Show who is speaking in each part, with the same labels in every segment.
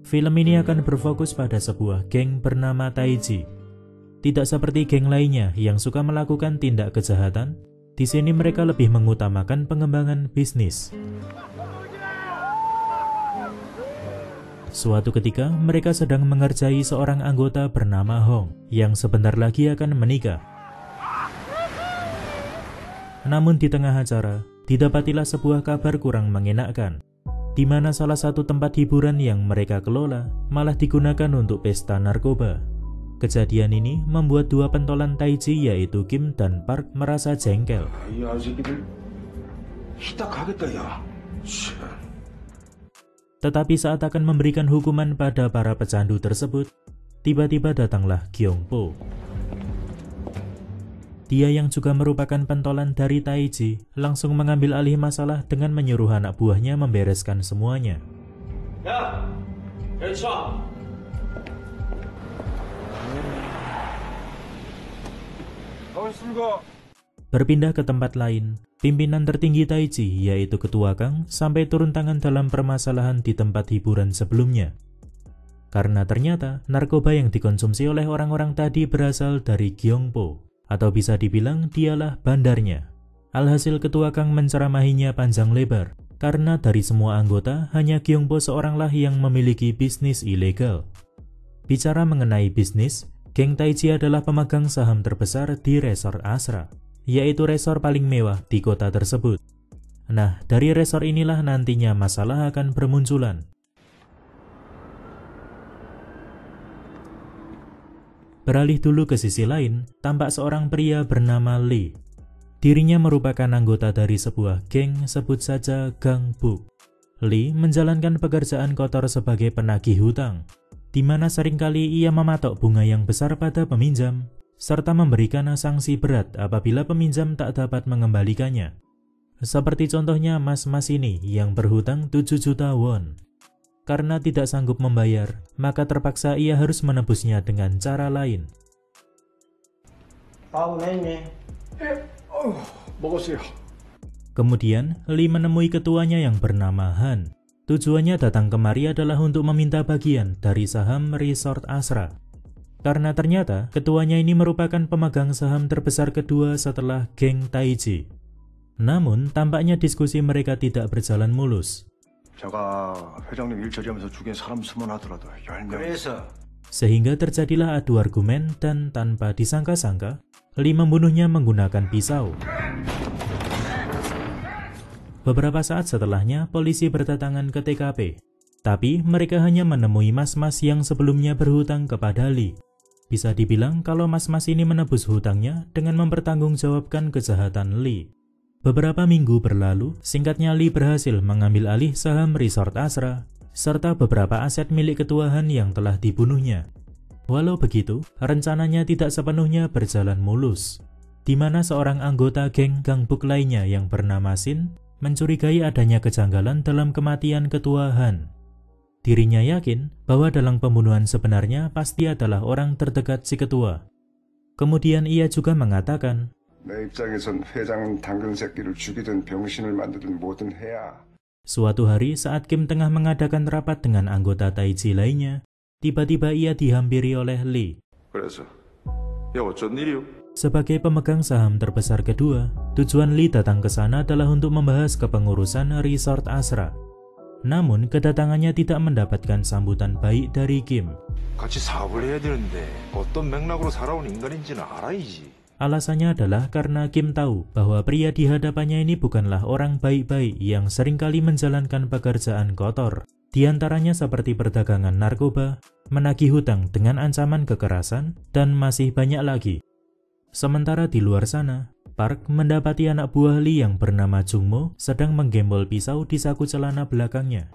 Speaker 1: Film ini akan berfokus pada sebuah geng bernama Taiji. Tidak seperti geng lainnya yang suka melakukan tindak kejahatan, di sini mereka lebih mengutamakan pengembangan bisnis. Suatu ketika, mereka sedang mengerjai seorang anggota bernama Hong yang sebentar lagi akan menikah. Namun di tengah acara, didapatilah sebuah kabar kurang mengenakkan, di mana salah satu tempat hiburan yang mereka kelola malah digunakan untuk pesta narkoba. Kejadian ini membuat dua pentolan Taiji yaitu Kim dan Park merasa jengkel. Tetapi saat akan memberikan hukuman pada para pecandu tersebut, tiba-tiba datanglah Gyongpo. Dia yang juga merupakan pentolan dari Taiji langsung mengambil alih masalah dengan menyuruh anak buahnya membereskan semuanya. Berpindah ke tempat lain, pimpinan tertinggi Taiji yaitu Ketua Kang sampai turun tangan dalam permasalahan di tempat hiburan sebelumnya. Karena ternyata narkoba yang dikonsumsi oleh orang-orang tadi berasal dari Gyongpo, atau bisa dibilang dialah bandarnya. Alhasil Ketua Kang menceramahinya panjang lebar, karena dari semua anggota hanya Gyongpo seoranglah yang memiliki bisnis ilegal. Bicara mengenai bisnis, geng Taiji adalah pemegang saham terbesar di Resort Ashra, yaitu resort paling mewah di kota tersebut. Nah, dari resort inilah nantinya masalah akan bermunculan. Beralih dulu ke sisi lain, tampak seorang pria bernama Lee. Dirinya merupakan anggota dari sebuah geng, sebut saja Gang Buk. Lee menjalankan pekerjaan kotor sebagai penagih hutang, di mana seringkali ia mematok bunga yang besar pada peminjam, serta memberikan sanksi berat apabila peminjam tak dapat mengembalikannya. Seperti contohnya mas-mas ini yang berhutang 7 juta won. Karena tidak sanggup membayar, maka terpaksa ia harus menebusnya dengan cara lain. Kemudian, Lee menemui ketuanya yang bernama Han. Tujuannya datang kemari adalah untuk meminta bagian dari saham Resort Ashra. Karena ternyata, ketuanya ini merupakan pemegang saham terbesar kedua setelah geng Taiji. Namun, tampaknya diskusi mereka tidak berjalan mulus. Sehingga terjadilah adu argumen dan tanpa disangka-sangka, Lee membunuhnya menggunakan pisau. Beberapa saat setelahnya, polisi berdatangan ke TKP. Tapi mereka hanya menemui mas-mas yang sebelumnya berhutang kepada Lee. Bisa dibilang kalau mas-mas ini menebus hutangnya dengan mempertanggungjawabkan kejahatan Lee. Beberapa minggu berlalu, singkatnya Lee berhasil mengambil alih saham Resort Ashra, serta beberapa aset milik Ketua Han yang telah dibunuhnya. Walau begitu, rencananya tidak sepenuhnya berjalan mulus, di mana seorang anggota geng Gang Buk lainnya yang bernama Shin mencurigai adanya kejanggalan dalam kematian Ketua Han. Dirinya yakin bahwa dalam pembunuhan sebenarnya pasti adalah orang terdekat si ketua. Kemudian ia juga mengatakan, suatu hari saat Kim tengah mengadakan rapat dengan anggota Taiji lainnya, tiba-tiba ia dihampiri oleh Lee. Sebagai pemegang saham terbesar kedua, tujuan Lee datang ke sana adalah untuk membahas kepengurusan Resort Ashra. Namun, kedatangannya tidak mendapatkan sambutan baik dari Kim. Alasannya adalah karena Kim tahu bahwa pria di hadapannya ini bukanlah orang baik-baik yang seringkali menjalankan pekerjaan kotor, di antaranya seperti perdagangan narkoba, menagih hutang dengan ancaman kekerasan, dan masih banyak lagi. Sementara di luar sana, Park mendapati anak buah Lee yang bernama Jungmo sedang menggembol pisau di saku celana belakangnya.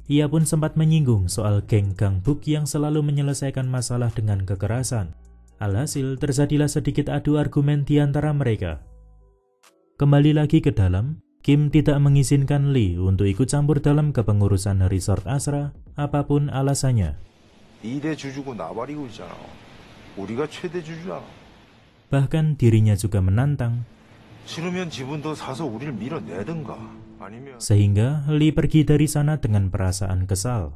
Speaker 1: Ia pun sempat menyinggung soal geng Gang Buk yang selalu menyelesaikan masalah dengan kekerasan. Alhasil terjadilah sedikit adu argumen di antara mereka. Kembali lagi ke dalam, Kim tidak mengizinkan Lee untuk ikut campur dalam kepengurusan Resort Ashra, apapun alasannya. Bahkan dirinya juga menantang
Speaker 2: 싫으면 지분도 사서 우리를 밀어내든가. 아니면
Speaker 1: Sehingga Lee pergi dari sana dengan perasaan kesal.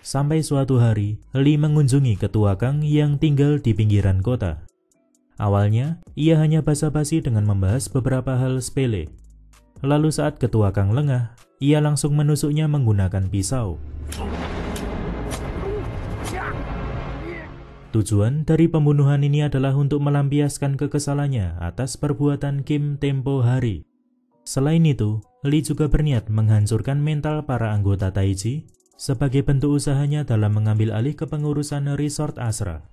Speaker 1: Sampai suatu hari, Lee mengunjungi ketua Kang yang tinggal di pinggiran kota. Awalnya, ia hanya basa-basi dengan membahas beberapa hal sepele. Lalu saat ketua Kang lengah, ia langsung menusuknya menggunakan pisau. Tujuan dari pembunuhan ini adalah untuk melampiaskan kekesalannya atas perbuatan Kim tempo hari. Selain itu, Lee juga berniat menghancurkan mental para anggota Taiji sebagai bentuk usahanya dalam mengambil alih kepengurusan resort Asra.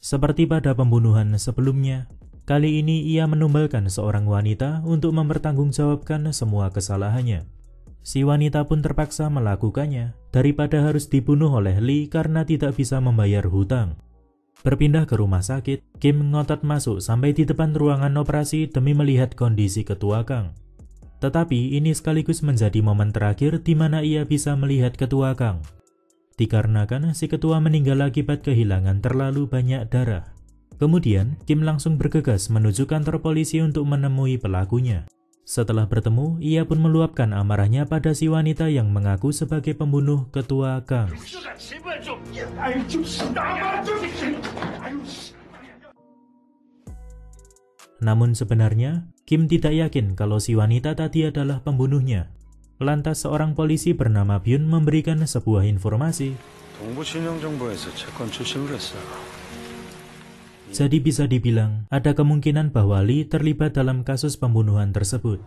Speaker 1: Seperti pada pembunuhan sebelumnya, kali ini ia menumbalkan seorang wanita untuk mempertanggungjawabkan semua kesalahannya. Si wanita pun terpaksa melakukannya daripada harus dibunuh oleh Lee karena tidak bisa membayar hutang. Berpindah ke rumah sakit, Kim ngotot masuk sampai di depan ruangan operasi demi melihat kondisi ketua Kang. Tetapi ini sekaligus menjadi momen terakhir di mana ia bisa melihat ketua Kang. Dikarenakan si ketua meninggal akibat kehilangan terlalu banyak darah. Kemudian, Kim langsung bergegas menuju kantor polisi untuk menemui pelakunya. Setelah bertemu, ia pun meluapkan amarahnya pada si wanita yang mengaku sebagai pembunuh ketua Kang. Namun sebenarnya, Kim tidak yakin kalau si wanita tadi adalah pembunuhnya. Lantas seorang polisi bernama Byun memberikan sebuah informasi. Jadi bisa dibilang, ada kemungkinan bahwa Lee terlibat dalam kasus pembunuhan tersebut.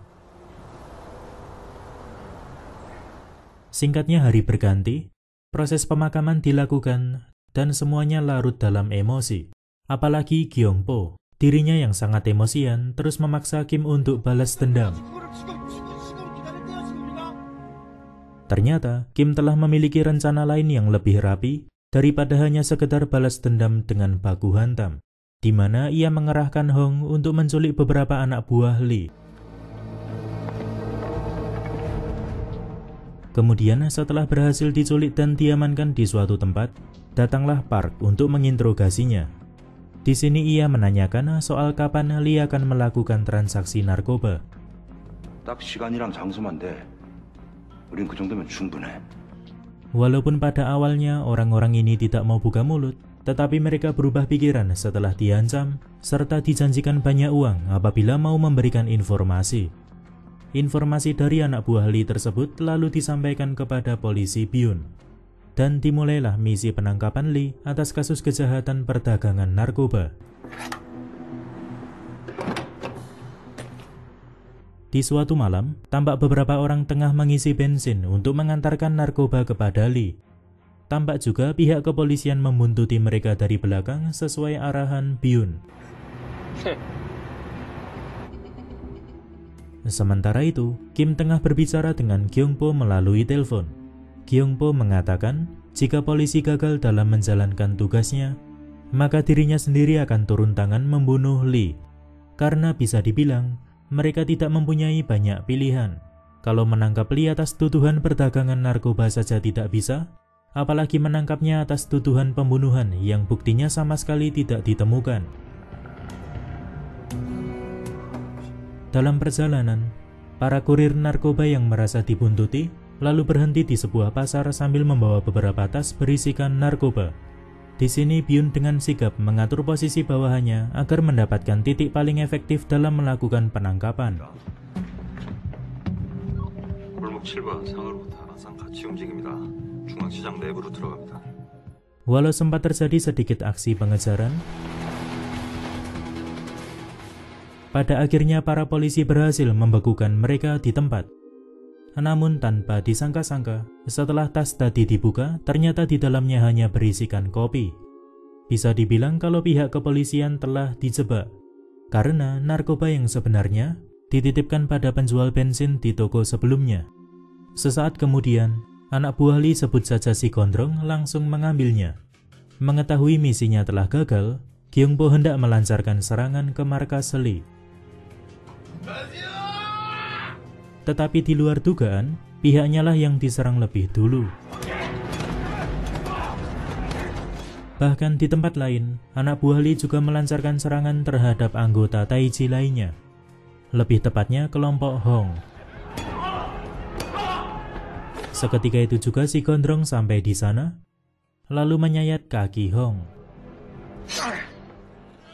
Speaker 1: Singkatnya hari berganti, proses pemakaman dilakukan, dan semuanya larut dalam emosi. Apalagi Gyongpo, dirinya yang sangat emosian terus memaksa Kim untuk balas dendam. Ternyata, Kim telah memiliki rencana lain yang lebih rapi daripada hanya sekedar balas dendam dengan baku hantam, di mana ia mengerahkan Hong untuk menculik beberapa anak buah Lee. Kemudian setelah berhasil diculik dan diamankan di suatu tempat, datanglah Park untuk menginterogasinya. Di sini ia menanyakan soal kapan Lee akan melakukan transaksi narkoba.
Speaker 2: 딱 시간이랑 장소만 돼. 우린 그 정도면 충분해.
Speaker 1: Walaupun pada awalnya orang-orang ini tidak mau buka mulut, tetapi mereka berubah pikiran setelah diancam, serta dijanjikan banyak uang apabila mau memberikan informasi. Informasi dari anak buah Lee tersebut lalu disampaikan kepada polisi Byun. Dan dimulailah misi penangkapan Lee atas kasus kejahatan perdagangan narkoba. Di suatu malam, tampak beberapa orang tengah mengisi bensin untuk mengantarkan narkoba kepada Lee. Tampak juga pihak kepolisian membuntuti mereka dari belakang sesuai arahan Byun. Sementara itu, Kim tengah berbicara dengan Gyongpo melalui telepon. Gyongpo mengatakan jika polisi gagal dalam menjalankan tugasnya, maka dirinya sendiri akan turun tangan membunuh Lee. Karena bisa dibilang, mereka tidak mempunyai banyak pilihan. Kalau menangkap Lee atas tuduhan perdagangan narkoba saja tidak bisa, apalagi menangkapnya atas tuduhan pembunuhan yang buktinya sama sekali tidak ditemukan. Dalam perjalanan, para kurir narkoba yang merasa dibuntuti lalu berhenti di sebuah pasar sambil membawa beberapa tas berisikan narkoba. Di sini Byun dengan sigap mengatur posisi bawahannya agar mendapatkan titik paling efektif dalam melakukan penangkapan. Walau sempat terjadi sedikit aksi pengejaran, pada akhirnya para polisi berhasil membekukan mereka di tempat. Namun tanpa disangka-sangka, setelah tas tadi dibuka, ternyata di dalamnya hanya berisikan kopi. Bisa dibilang kalau pihak kepolisian telah dijebak, karena narkoba yang sebenarnya dititipkan pada penjual bensin di toko sebelumnya. Sesaat kemudian, anak buah Lee, sebut saja si Gondrong, langsung mengambilnya. Mengetahui misinya telah gagal, Gyongpo hendak melancarkan serangan ke markas Lee. Tetapi di luar dugaan, pihaknya lah yang diserang lebih dulu. Bahkan di tempat lain, anak buah Lee juga melancarkan serangan terhadap anggota Taiji lainnya. Lebih tepatnya kelompok Hong. Seketika itu juga si Gondrong sampai di sana, lalu menyayat kaki Hong.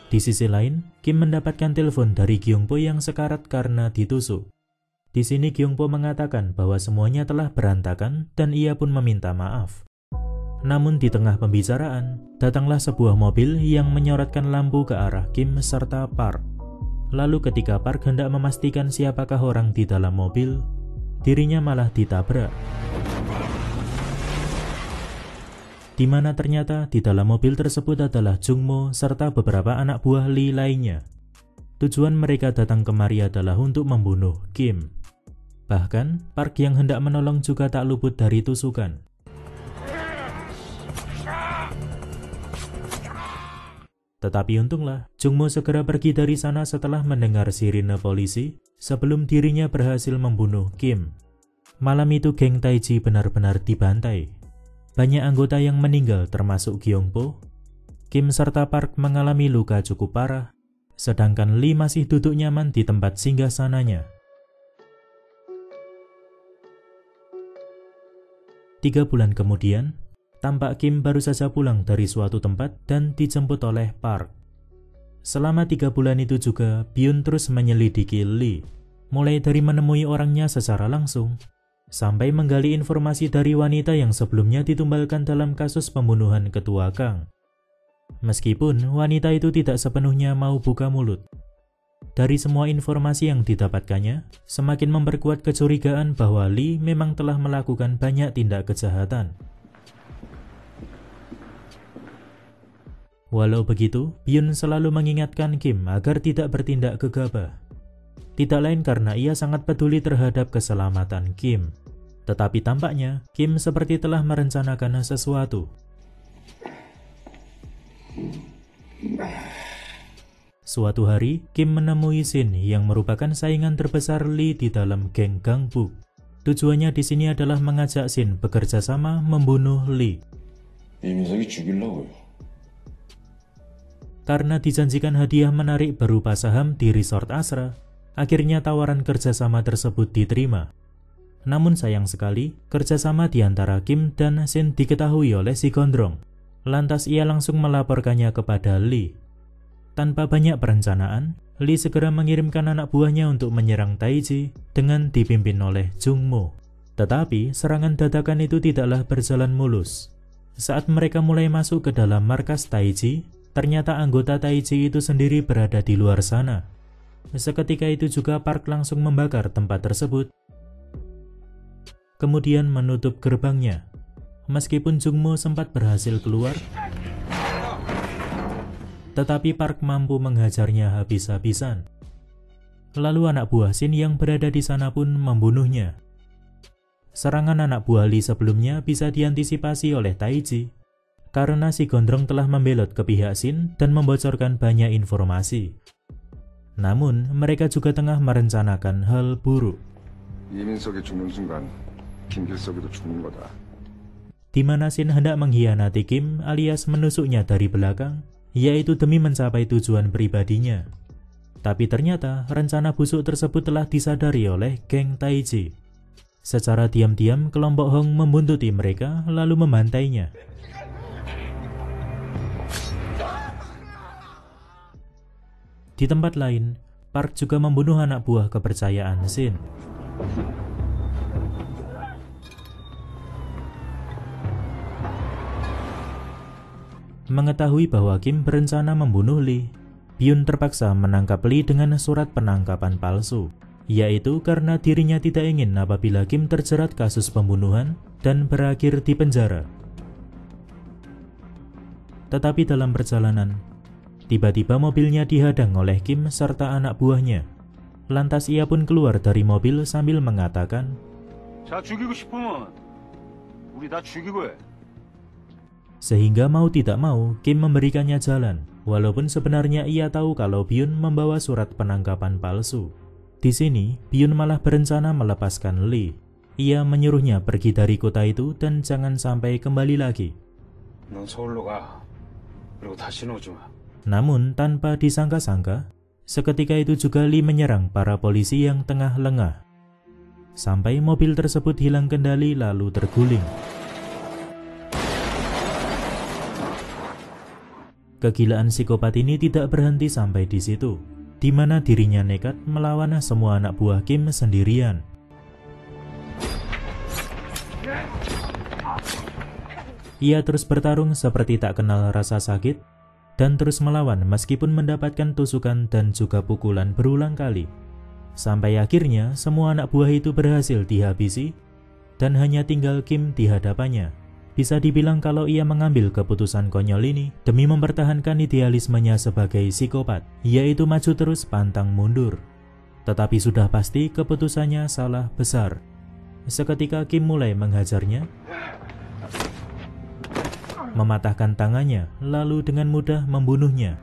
Speaker 1: Di sisi lain, Kim mendapatkan telepon dari Gyungpo yang sekarat karena ditusuk. Di sini Gyungpo mengatakan bahwa semuanya telah berantakan dan ia pun meminta maaf. Namun di tengah pembicaraan, datanglah sebuah mobil yang menyorotkan lampu ke arah Kim serta Park. Lalu ketika Park hendak memastikan siapakah orang di dalam mobil, dirinya malah ditabrak. Di mana ternyata di dalam mobil tersebut adalah Jungmo serta beberapa anak buah Lee lainnya. Tujuan mereka datang kemari adalah untuk membunuh Kim. Bahkan, Park yang hendak menolong juga tak luput dari tusukan. Tetapi untunglah, Jungmo segera pergi dari sana setelah mendengar sirine polisi sebelum dirinya berhasil membunuh Kim. Malam itu geng Taiji benar-benar dibantai. Banyak anggota yang meninggal termasuk Gyungpo. Kim serta Park mengalami luka cukup parah, sedangkan Lee masih duduk nyaman di tempat singgasananya. 3 bulan kemudian, tampak Kim baru saja pulang dari suatu tempat dan dijemput oleh Park. Selama 3 bulan itu juga, Byun terus menyelidiki Lee, mulai dari menemui orangnya secara langsung, sampai menggali informasi dari wanita yang sebelumnya ditumbalkan dalam kasus pembunuhan ketua Kang. Meskipun wanita itu tidak sepenuhnya mau buka mulut. Dari semua informasi yang didapatkannya, semakin memperkuat kecurigaan bahwa Lee memang telah melakukan banyak tindak kejahatan. Walau begitu, Byun selalu mengingatkan Kim agar tidak bertindak gegabah. Tidak lain karena ia sangat peduli terhadap keselamatan Kim. Tetapi tampaknya, Kim seperti telah merencanakan sesuatu. Suatu hari, Kim menemui Shin yang merupakan saingan terbesar Lee di dalam geng Gangbuk. Tujuannya di sini adalah mengajak Shin bekerja sama membunuh Lee. Karena dijanjikan hadiah menarik berupa saham di Resort Asra, akhirnya tawaran kerjasama tersebut diterima. Namun sayang sekali, kerjasama di antara Kim dan Shin diketahui oleh si Gondrong. Lantas ia langsung melaporkannya kepada Lee. Tanpa banyak perencanaan, Lee segera mengirimkan anak buahnya untuk menyerang Taiji dengan dipimpin oleh Jungmo. Tetapi serangan dadakan itu tidaklah berjalan mulus. Saat mereka mulai masuk ke dalam markas Taiji, ternyata anggota Taiji itu sendiri berada di luar sana. Seketika itu juga Park langsung membakar tempat tersebut, kemudian menutup gerbangnya. Meskipun Jungmo sempat berhasil keluar, tetapi Park mampu menghajarnya habis-habisan. Lalu anak buah Shin yang berada di sana pun membunuhnya. Serangan anak buah Lee sebelumnya bisa diantisipasi oleh Taiji, karena si Gondrong telah membelot ke pihak Shin dan membocorkan banyak informasi. Namun, mereka juga tengah merencanakan hal buruk. Di mana Shin hendak mengkhianati Kim alias menusuknya dari belakang, yaitu demi mencapai tujuan pribadinya. Tapi ternyata rencana busuk tersebut telah disadari oleh geng Taiji. Secara diam-diam kelompok Hong membuntuti mereka lalu membantainya. Di tempat lain, Park juga membunuh anak buah kepercayaan Shin. Mengetahui bahwa Kim berencana membunuh Lee, Byun terpaksa menangkap Lee dengan surat penangkapan palsu, yaitu karena dirinya tidak ingin apabila Kim terjerat kasus pembunuhan dan berakhir di penjara. Tetapi dalam perjalanan, tiba-tiba mobilnya dihadang oleh Kim serta anak buahnya. Lantas ia pun keluar dari mobil sambil mengatakan, sehingga mau tidak mau, Kim memberikannya jalan, walaupun sebenarnya ia tahu kalau Byun membawa surat penangkapan palsu. Di sini, Byun malah berencana melepaskan Lee. Ia menyuruhnya pergi dari kota itu dan jangan sampai kembali lagi.
Speaker 3: 그리고 다시는 오지 마.
Speaker 1: Namun tanpa disangka-sangka, seketika itu juga Lee menyerang para polisi yang tengah lengah. Sampai mobil tersebut hilang kendali lalu terguling. Kegilaan psikopat ini tidak berhenti sampai di situ, di mana dirinya nekat melawan semua anak buah Kim sendirian. Ia terus bertarung seperti tak kenal rasa sakit, dan terus melawan meskipun mendapatkan tusukan dan juga pukulan berulang kali. Sampai akhirnya semua anak buah itu berhasil dihabisi, dan hanya tinggal Kim di hadapannya. Bisa dibilang kalau ia mengambil keputusan konyol ini demi mempertahankan idealismenya sebagai psikopat, yaitu maju terus pantang mundur. Tetapi sudah pasti keputusannya salah besar. Seketika Kim mulai menghajarnya, mematahkan tangannya, lalu dengan mudah membunuhnya.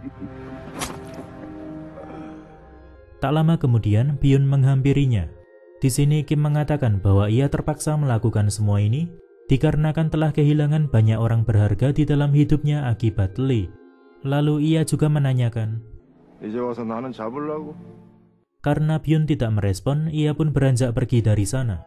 Speaker 1: Tak lama kemudian, Byun menghampirinya. Di sini Kim mengatakan bahwa ia terpaksa melakukan semua ini dikarenakan telah kehilangan banyak orang berharga di dalam hidupnya akibat Lee. Lalu ia juga menanyakan,
Speaker 2: 이제 와서 나는 잡으려고?
Speaker 1: karena Byun tidak merespon, ia pun beranjak pergi dari sana.